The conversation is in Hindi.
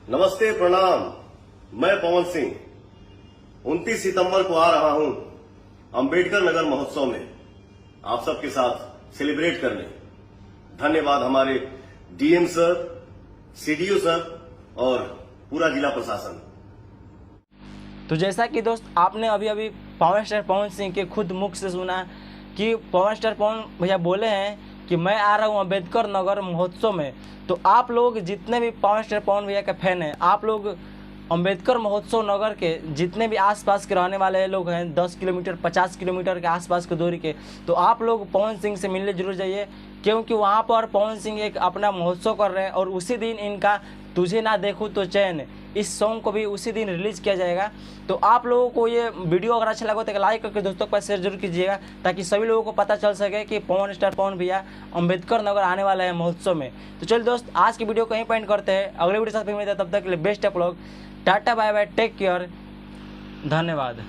नमस्ते, प्रणाम। मैं पवन सिंह 29 सितंबर को आ रहा हूं अंबेडकर नगर महोत्सव में आप सबके साथ सेलिब्रेट करने। धन्यवाद हमारे डीएम सर, सीडीओ सर और पूरा जिला प्रशासन। तो जैसा कि दोस्त आपने अभी अभी पावर स्टार पवन सिंह के खुद मुख से सुना कि पावर स्टार पवन भैया बोले हैं कि मैं आ रहा हूँ अंबेडकर नगर महोत्सव में। तो आप लोग जितने भी पावर स्टार पवन भैया के फैन हैं, आप लोग अंबेडकर महोत्सव नगर के जितने भी आसपास के रहने वाले लोग हैं, 10 किलोमीटर 50 किलोमीटर के आसपास की दूरी के, तो आप लोग पवन सिंह से मिलने जरूर जाइए, क्योंकि वहाँ पर पवन सिंह एक अपना महोत्सव कर रहे हैं और उसी दिन इनका तुझे ना देखूं तो चैन इस सॉन्ग को भी उसी दिन रिलीज़ किया जाएगा। तो आप लोगों को ये वीडियो अगर अच्छा लगा तो एक लाइक करके दोस्तों के पास शेयर जरूर कीजिएगा, ताकि सभी लोगों को पता चल सके कि पवन स्टार पवन भैया अंबेडकर नगर आने वाला है महोत्सव में। तो चलिए दोस्त, आज की वीडियो कहीं पॉइंट करते हैं, अगले वीडियो साथ फिर मिलते हैं। तब तक के लिए बेस्ट आप लोग, tata bye bye, take care, धन्यवाद।